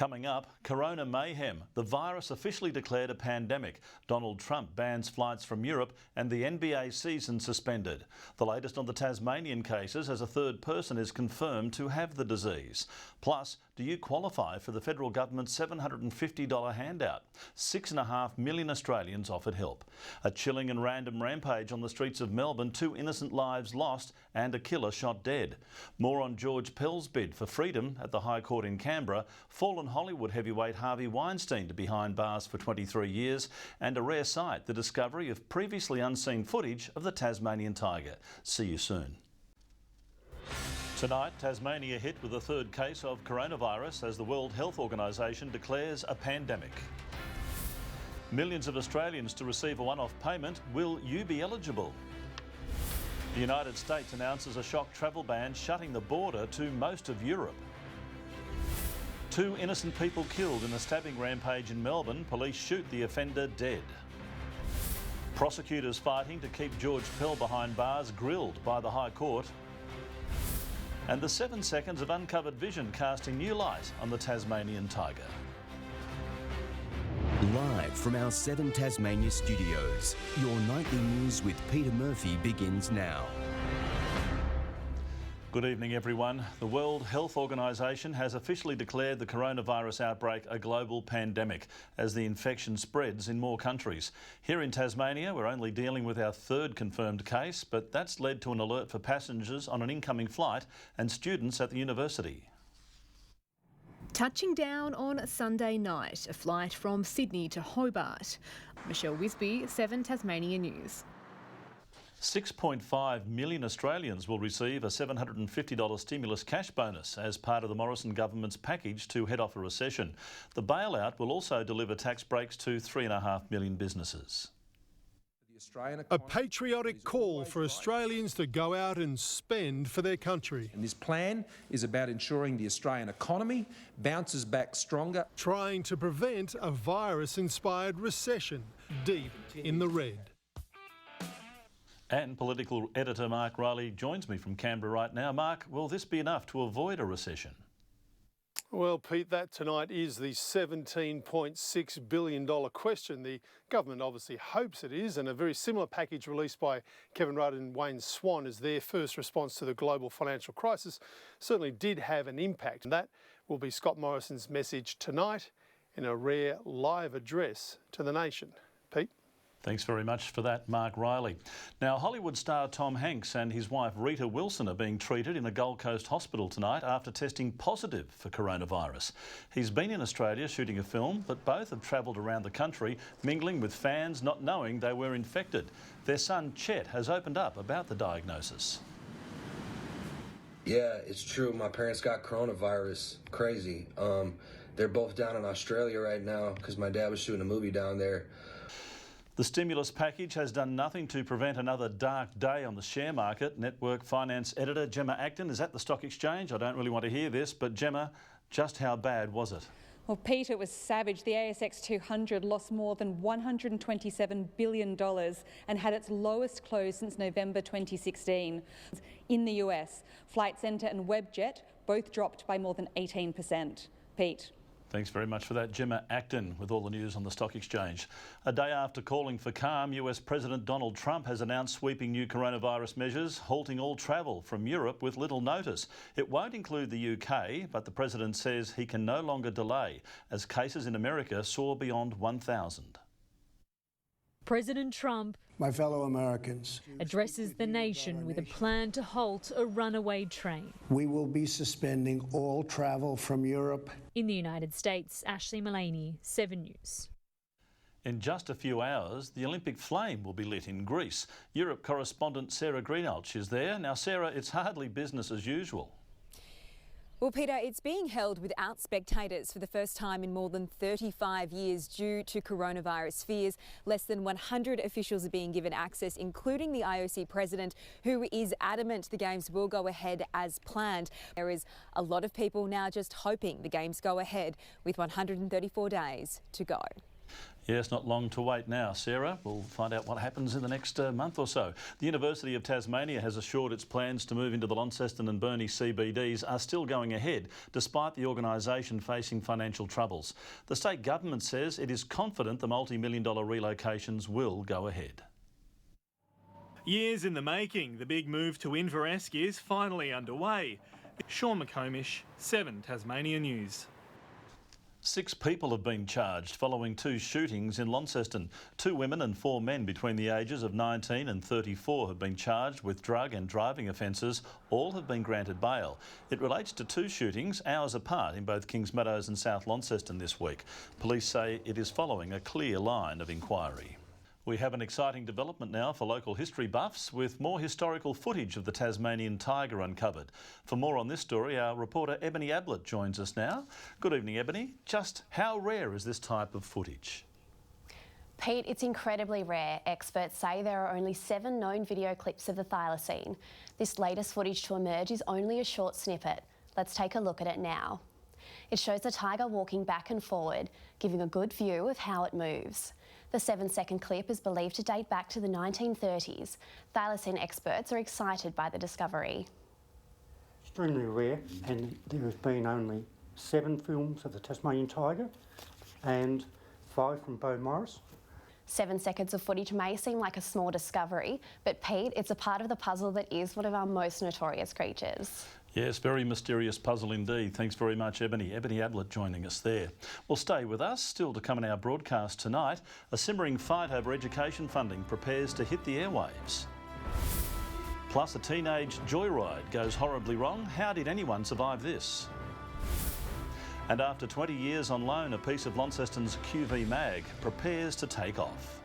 Coming up, corona mayhem. The virus officially declared a pandemic. Donald Trump bans flights from Europe and the NBA season suspended. The latest on the Tasmanian cases as a third person is confirmed to have the disease. Plus, do you qualify for the federal government's $750 handout? 6.5 million Australians offered help. A chilling and random rampage on the streets of Melbourne, 2 innocent lives lost and a killer shot dead. More on George Pell's bid for freedom at the High Court in Canberra, fallen Hollywood heavyweight Harvey Weinstein to behind bars for 23 years, and a rare sight, the discovery of previously unseen footage of the Tasmanian tiger. See you soon. Tonight, Tasmania hit with a third case of coronavirus as the World Health Organisation declares a pandemic. Millions of Australians to receive a one-off payment. Will you be eligible? The United States announces a shock travel ban shutting the border to most of Europe. 2 innocent people killed in a stabbing rampage in Melbourne. Police shoot the offender dead. Prosecutors fighting to keep George Pell behind bars grilled by the High Court. And the 7 seconds of uncovered vision casting new light on the Tasmanian tiger. Live from our 7 Tasmania studios, your nightly news with Peter Murphy begins now. Good evening, everyone. The World Health Organisation has officially declared the coronavirus outbreak a global pandemic as the infection spreads in more countries. Here in Tasmania, we're only dealing with our 3rd confirmed case, but that's led to an alert for passengers on an incoming flight and students at the university. Touching down on Sunday night, a flight from Sydney to Hobart. Michelle Wisby, 7 Tasmania News. 6.5 million Australians will receive a $750 stimulus cash bonus as part of the Morrison government's package to head off a recession. The bailout will also deliver tax breaks to 3.5 million businesses. A patriotic call for Australians to go out and spend for their country. And this plan is about ensuring the Australian economy bounces back stronger. Trying to prevent a virus-inspired recession deep in the red. And political editor Mark Riley joins me from Canberra right now. Mark, will this be enough to avoid a recession? Well, Pete, that tonight is the $17.6 billion question. The government obviously hopes it is, and a very similar package released by Kevin Rudd and Wayne Swan as their first response to the global financial crisis certainly did have an impact. And that will be Scott Morrison's message tonight in a rare live address to the nation. Pete? Thanks very much for that, Mark Riley. Now, Hollywood star Tom Hanks and his wife Rita Wilson are being treated in a Gold Coast hospital tonight after testing positive for coronavirus. He's been in Australia shooting a film, but both have travelled around the country, mingling with fans, not knowing they were infected. Their son Chet has opened up about the diagnosis. Yeah, it's true. My parents got coronavirus. Crazy. They're both down in Australia right now because my dad was shooting a movie down there. The stimulus package has done nothing to prevent another dark day on the share market. Network finance editor Gemma Acton is at the stock exchange. I don't really want to hear this, but Gemma, just how bad was it? Well, Pete, it was savage. The ASX 200 lost more than $127 billion and had its lowest close since November 2016. In the US, Flight Centre and Webjet both dropped by more than 18%. Pete. Thanks very much for that, Gemma Acton, with all the news on the stock exchange. A day after calling for calm, US President Donald Trump has announced sweeping new coronavirus measures, halting all travel from Europe with little notice. It won't include the UK, but the president says he can no longer delay as cases in America soar beyond 1,000. President Trump, my fellow Americans, addresses the nation with a plan to halt a runaway train. We will be suspending all travel from Europe. In the United States, Ashley Mullaney, 7 News. In just a few hours, the Olympic flame will be lit in Greece. Europe correspondent Sarah Greenhalgh is there. Now, Sarah, it's hardly business as usual. Well, Peter, it's being held without spectators for the first time in more than 35 years due to coronavirus fears. Less than 100 officials are being given access, including the IOC president, who is adamant the Games will go ahead as planned. There is a lot of people now just hoping the Games go ahead with 134 days to go. Yes, not long to wait now, Sarah. We'll find out what happens in the next month or so. The University of Tasmania has assured its plans to move into the Launceston and Burnie CBDs are still going ahead, despite the organisation facing financial troubles. The state government says it is confident the multi-million-dollar relocations will go ahead. Years in the making, the big move to Inveresk is finally underway. Sean McComish, 7 Tasmania News. 6 people have been charged following 2 shootings in Launceston. 2 women and 4 men between the ages of 19 and 34 have been charged with drug and driving offences. All have been granted bail. It relates to 2 shootings hours apart in both Kings Meadows and South Launceston this week. Police say it is following a clear line of inquiry. We have an exciting development now for local history buffs, with more historical footage of the Tasmanian tiger uncovered. For more on this story, our reporter Ebony Ablett joins us now. Good evening, Ebony. Just how rare is this type of footage? Pete, it's incredibly rare. Experts say there are only 7 known video clips of the thylacine. This latest footage to emerge is only a short snippet. Let's take a look at it now. It shows the tiger walking back and forward, giving a good view of how it moves. The 7-second clip is believed to date back to the 1930s. Thylacine experts are excited by the discovery. Extremely rare, and there have been only 7 films of the Tasmanian tiger and 5 from Bo Morris. 7 seconds of footage may seem like a small discovery, but Pete, it's a part of the puzzle that is one of our most notorious creatures. Yes, very mysterious puzzle indeed. Thanks very much, Ebony. Ebony Ablett joining us there. Well, stay with us. Still to come in our broadcast tonight, a simmering fight over education funding prepares to hit the airwaves. Plus, a teenage joyride goes horribly wrong. How did anyone survive this? And after 20 years on loan, a piece of Launceston's QV mag prepares to take off.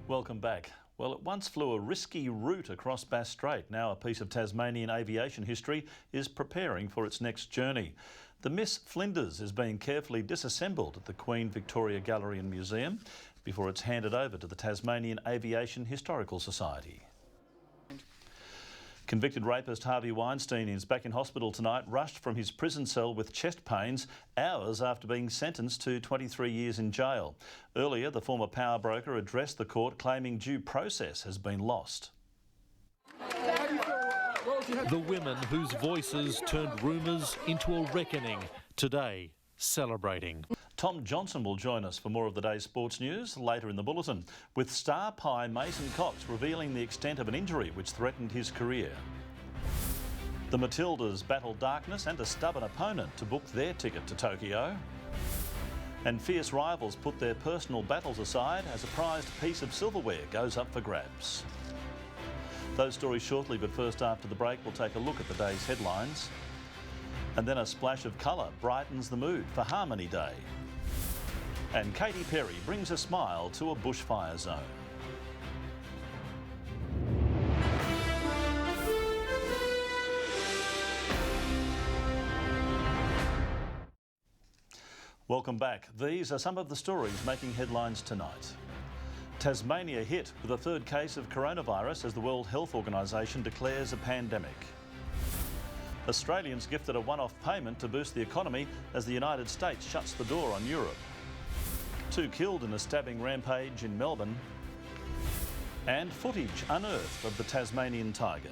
Welcome back. Well, it once flew a risky route across Bass Strait. Now a piece of Tasmanian aviation history is preparing for its next journey. The Miss Flinders is being carefully disassembled at the Queen Victoria Gallery and Museum before it's handed over to the Tasmanian Aviation Historical Society. Convicted rapist Harvey Weinstein is back in hospital tonight, rushed from his prison cell with chest pains hours after being sentenced to 23 years in jail. Earlier, the former power broker addressed the court claiming due process has been lost. The women whose voices turned rumours into a reckoning, today celebrating. Tom Johnson will join us for more of the day's sports news later in the bulletin, with star pie Mason Cox revealing the extent of an injury which threatened his career. The Matildas battle darkness and a stubborn opponent to book their ticket to Tokyo. And fierce rivals put their personal battles aside as a prized piece of silverware goes up for grabs. Those stories shortly, but first after the break we'll take a look at the day's headlines. And then a splash of colour brightens the mood for Harmony Day. And Katy Perry brings a smile to a bushfire zone. Welcome back. These are some of the stories making headlines tonight. Tasmania hit with a 3rd case of coronavirus as the World Health Organisation declares a pandemic. Australians gifted a one-off payment to boost the economy as the United States shuts the door on Europe. 2 killed in a stabbing rampage in Melbourne. And footage unearthed of the Tasmanian tiger.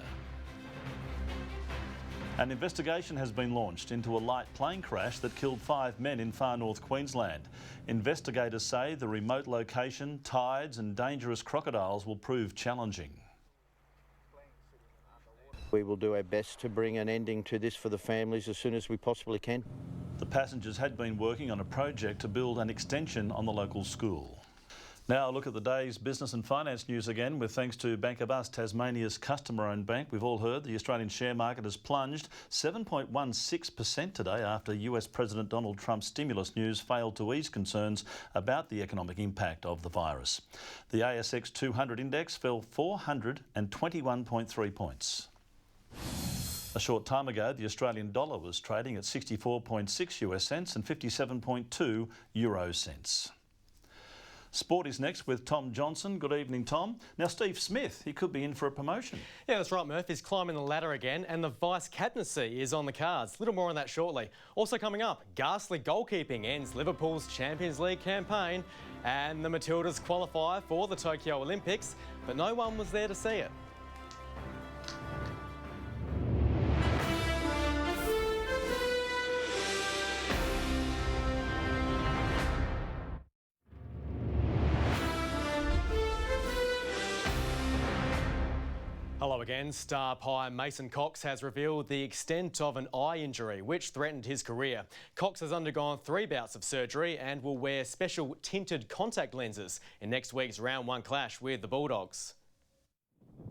An investigation has been launched into a light plane crash that killed 5 men in far north Queensland. Investigators say the remote location, tides and dangerous crocodiles will prove challenging. We will do our best to bring an ending to this for the families as soon as we possibly can. The passengers had been working on a project to build an extension on the local school. Now a look at the day's business and finance news again, with thanks to Bank of Us, Tasmania's customer-owned bank. We've all heard the Australian share market has plunged 7.16% today after US President Donald Trump's stimulus news failed to ease concerns about the economic impact of the virus. The ASX 200 index fell 421.3 points. A short time ago, the Australian dollar was trading at 64.6 US cents and 57.2 euro cents. Sport is next with Tom Johnson. Good evening, Tom. Now, Steve Smith, he could be in for a promotion. Yeah, that's right, Murph. He's climbing the ladder again, and the vice-captaincy is on the cards. Little more on that shortly. Also coming up, ghastly goalkeeping ends Liverpool's Champions League campaign, and the Matildas qualify for the Tokyo Olympics, but no one was there to see it. Hello again. Star pie Mason Cox has revealed the extent of an eye injury which threatened his career. Cox has undergone 3 bouts of surgery and will wear special tinted contact lenses in next week's round 1 clash with the Bulldogs.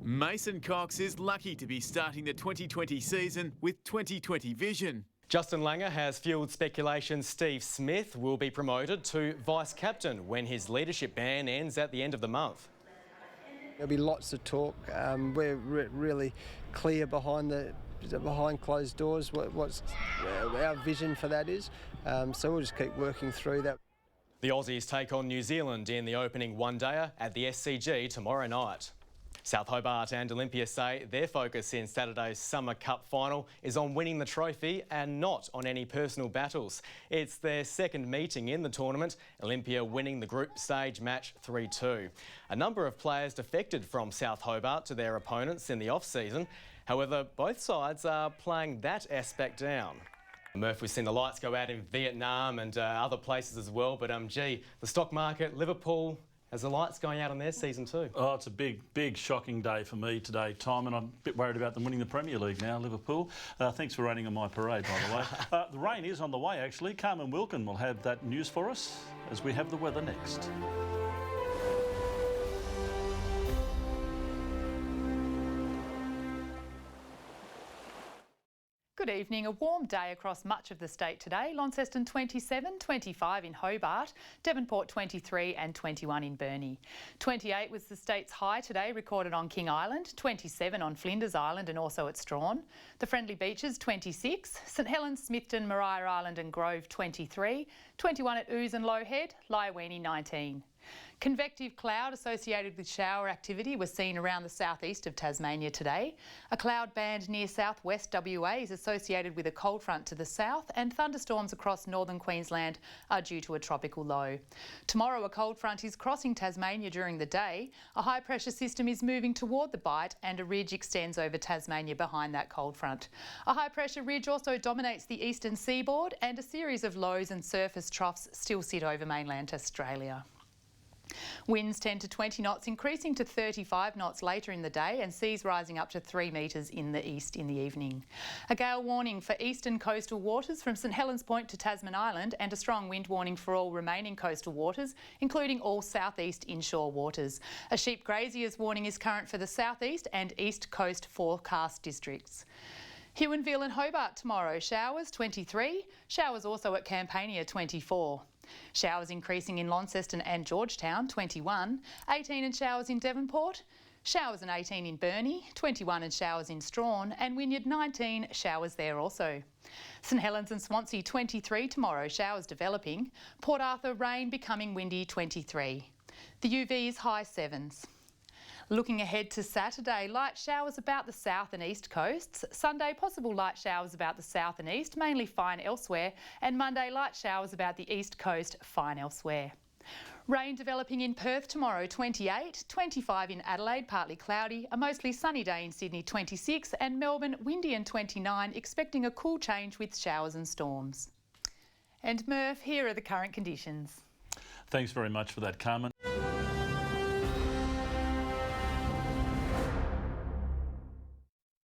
Mason Cox is lucky to be starting the 2020 season with 2020 vision. Justin Langer has fuelled speculation Steve Smith will be promoted to vice-captain when his leadership ban ends at the end of the month. There'll be lots of talk. We're really clear behind closed doors what's our vision for that is. So we'll just keep working through that. The Aussies take on New Zealand in the opening one-dayer at the SCG tomorrow night. South Hobart and Olympia say their focus in Saturday's Summer Cup final is on winning the trophy and not on any personal battles. It's their second meeting in the tournament, Olympia winning the group stage match 3-2. A number of players defected from South Hobart to their opponents in the off-season. However, both sides are playing that aspect down. Murph, we've seen the lights go out in Vietnam and other places as well, but gee, the stock market, Liverpool, has the lights going out on their season too? Oh, it's a big, shocking day for me today, Tom, and I'm a bit worried about them winning the Premier League now, Liverpool. Thanks for raining on my parade, by the way. The rain is on the way, actually. Carmen Wilkin will have that news for us as we have the weather next. Good evening. A warm day across much of the state today. Launceston 27, 25 in Hobart, Devonport 23 and 21 in Burnie. 28 was the state's high today, recorded on King Island, 27 on Flinders Island and also at Strawn. The Friendly Beaches 26, St Helens, Smithton, Maria Island and Grove 23, 21 at Ouse and Low Head, Lyawini 19. Convective cloud associated with shower activity was seen around the southeast of Tasmania today. A cloud band near southwest WA is associated with a cold front to the south, and thunderstorms across northern Queensland are due to a tropical low. Tomorrow a cold front is crossing Tasmania during the day. A high pressure system is moving toward the Bight and a ridge extends over Tasmania behind that cold front. A high pressure ridge also dominates the eastern seaboard, and a series of lows and surface troughs still sit over mainland Australia. Winds 10 to 20 knots, increasing to 35 knots later in the day, and seas rising up to 3 metres in the east in the evening. A gale warning for eastern coastal waters from St Helens Point to Tasman Island, and a strong wind warning for all remaining coastal waters, including all southeast inshore waters. A sheep grazier's warning is current for the southeast and east coast forecast districts. Huonville and Hobart tomorrow, showers 23, showers also at Campania 24. Showers increasing in Launceston and Georgetown 21, 18 and showers in Devonport, showers and 18 in Burnie, 21 and showers in Strawn, and Wynyard 19, showers there also. St Helens and Swansea 23 tomorrow, showers developing. Port Arthur rain becoming windy 23. The UV is high 7s. Looking ahead to Saturday, light showers about the south and east coasts. Sunday, possible light showers about the south and east, mainly fine elsewhere. And Monday, light showers about the east coast, fine elsewhere. Rain developing in Perth tomorrow, 28, 25 in Adelaide, partly cloudy, a mostly sunny day in Sydney, 26, and Melbourne, windy and 29, expecting a cool change with showers and storms. And Murph, here are the current conditions. Thanks very much for that, Carmen.